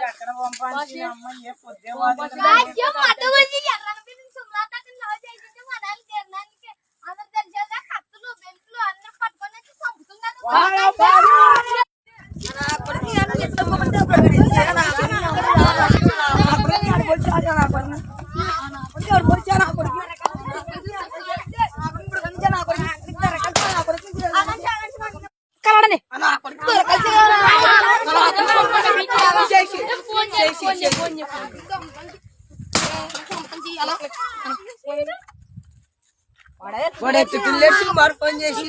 ఎక్కడ పంపాల్సి అమ్మాయి పొద్దు ఫోన్ చేసి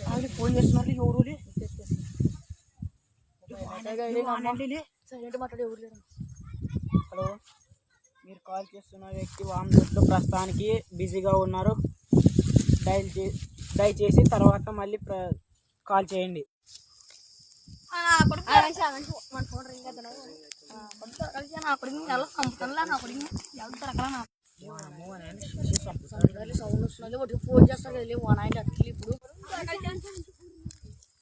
కలిసి ఫోన్ చేస్తున్నారు ఎవరు. హలో, మీరు కాల్ చేస్తున్న వ్యక్తి వామదొడ్లో ప్రస్తుతానికి బిజీగా ఉన్నారు. దయచేసి తర్వాత మళ్ళీ కాల్ చేయండి. ఫోన్ చేస్తారు కదా ఇప్పుడు